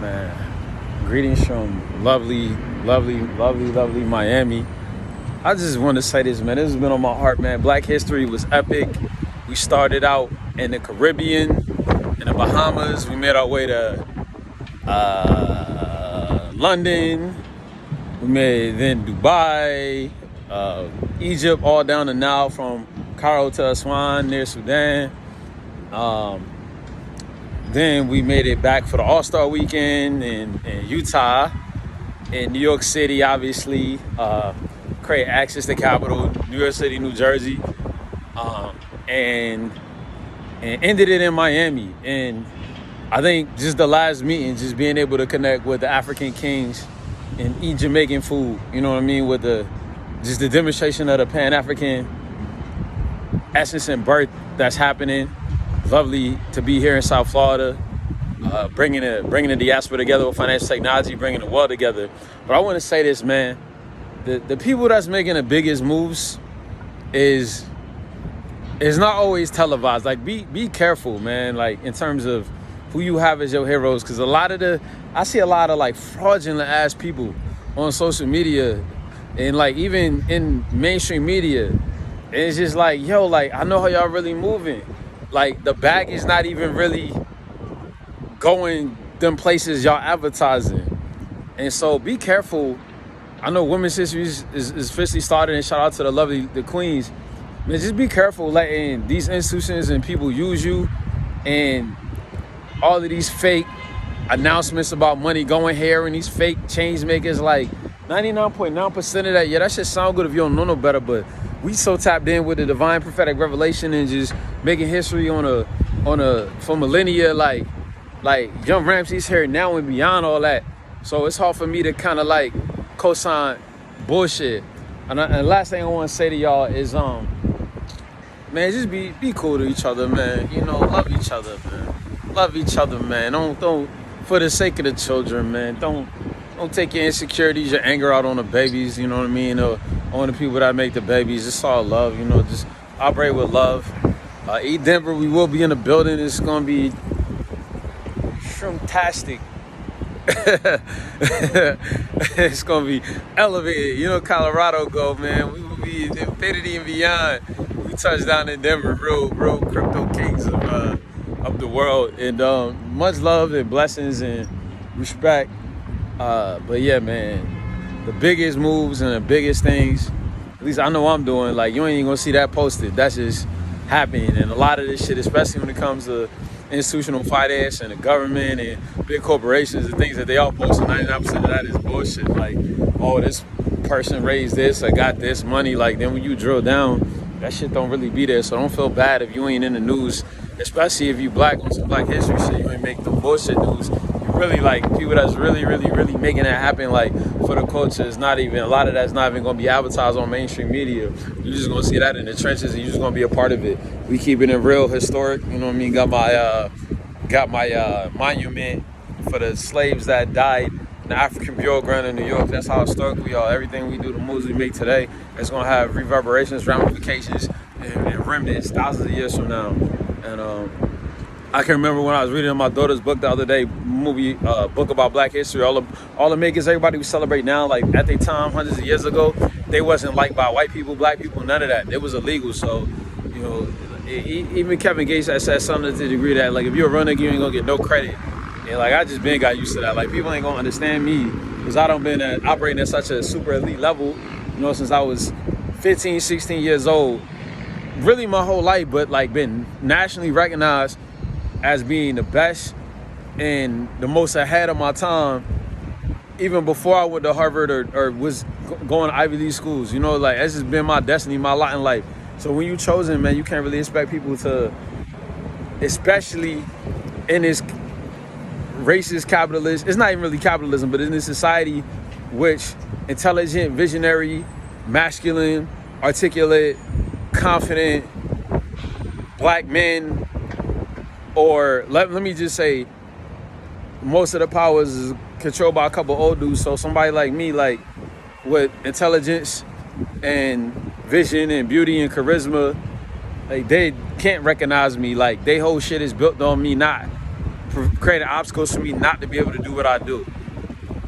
Man, greetings from lovely Miami. I just want to say this, man. This has been on my heart, man. Black history was epic. We started out in the Caribbean, in the Bahamas. We made our way to London. We made then Dubai, Egypt, all down the Nile from Cairo to Aswan near Sudan. Then we made it back for the All-Star weekend in Utah, in New York City, obviously, create Access the Capital, New York City, New Jersey, and ended it in Miami. And I think just the last meeting, just being able to connect with the African kings and eat Jamaican food, you know what I mean, with just the demonstration of the Pan-African essence and birth that's happening. Lovely to be here in South Florida, bringing the diaspora together with financial technology, bringing the world together. But I want to say this, man, the people that's making the biggest moves is not always televised. Like, be careful, man, like in terms of who you have as your heroes, because I see a lot of like fraudulent ass people on social media and like even in mainstream media. And it's just like, yo, like, I know how y'all really moving. Like, the bag is not even really going them places y'all advertising. And so be careful. I know Women's History is officially started, and shout out to the queens. Man, just be careful letting these institutions and people use you and all of these fake announcements about money going here and these fake change makers. Like 99.9% of that, yeah, that shit sound good if you don't know no better, but we so tapped in with the divine prophetic revelation and just making history for millennia, like Young Ramsey's here now and beyond all that. So it's hard for me to kind of like co-sign bullshit. And last thing I want to say to y'all is, man, just be cool to each other, man. You know, love each other, man. Love each other, man. Don't for the sake of the children, man. Don't take your insecurities, your anger out on the babies. You know what I mean? Or on the people that make the babies. It's all love, you know. Just operate with love. Eat Denver, we will be in the building. It's gonna be shroomtastic. It's gonna be elevated. You know, Colorado go, man. We will be in infinity and beyond. We touch down in Denver, real crypto kings of the world. And much love and blessings and respect. But yeah, man, the biggest moves and the biggest things, at least I know I'm doing, like, you ain't even gonna see that posted. That's just happening. And a lot of this shit, especially when it comes to institutional finance and the government and big corporations, the things that they all post, 99% of that is bullshit. Like, oh, this person raised this, I got this money. Like, then when you drill down, that shit don't really be there. So don't feel bad if you ain't in the news, especially if you black on some black history shit. You ain't make the bullshit news. You really like people that's really making that happen. Like, for the culture, it's not even, a lot of that's not even gonna be advertised on mainstream media. You're just gonna see that in the trenches, and you're just gonna be a part of it. We keep it in real historic. You know what I mean? Got my monument for the slaves that died in the African Bureau Ground in New York. That's how historic we are. Everything we do, the moves we make today, it's gonna have reverberations, ramifications, and remnants thousands of years from now. And I can remember when I was reading my daughter's book the other day, book about Black history. All the makers, everybody we celebrate now, like at their time, hundreds of years ago, they wasn't liked by white people, black people, none of that. It was illegal. So, you know, even Kevin Gates has said something to the degree that, like, if you're a runner, you ain't gonna get no credit. And like, I just got used to that. Like, people ain't gonna understand me because I don't been operating at such a super elite level, you know, since I was 15, 16 years old. Really my whole life, but like been nationally recognized as being the best and the most ahead of my time, even before I went to Harvard or was going to Ivy League schools. You know, like, that's just been my destiny, my lot in life. So when you chosen, man, you can't really expect people to, especially in this racist capitalist, it's not even really capitalism, but in this society which intelligent, visionary, masculine, articulate, confident black men, or let me just say, most of the powers is controlled by a couple old dudes. So somebody like me, like, with intelligence and vision and beauty and charisma, like, they can't recognize me. Like, they whole shit is built on me not creating obstacles for me not to be able to do what I do.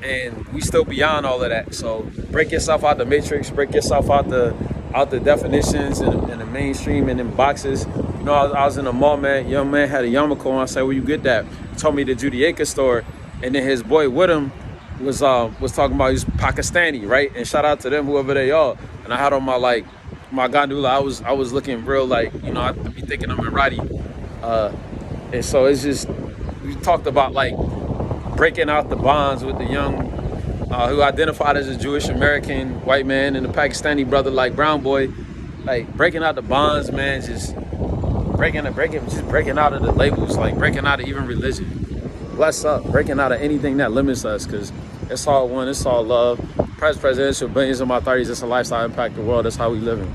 And we still beyond all of that. So break yourself out the matrix, break yourself out the definitions and the mainstream and in boxes. You know, I was in a mall, man. Young man had a yarmulke on. I said, "Where you get that?" He told me the Judaica store, and then his boy with him was talking about he's Pakistani, right? And shout out to them, whoever they are. And I had on my gondola. I was looking real like, you know, I be thinking I'm Emirati. And so it's just, we talked about like breaking out the bonds with the young who identified as a Jewish American white man and a Pakistani brother like Brown Boy, like breaking out the bonds, man, just breaking out of the labels, like breaking out of even religion. Bless up, breaking out of anything that limits us, because it's all one, it's all love. Presidential, billions of my 30s, it's a lifestyle impact the world. That's how we living.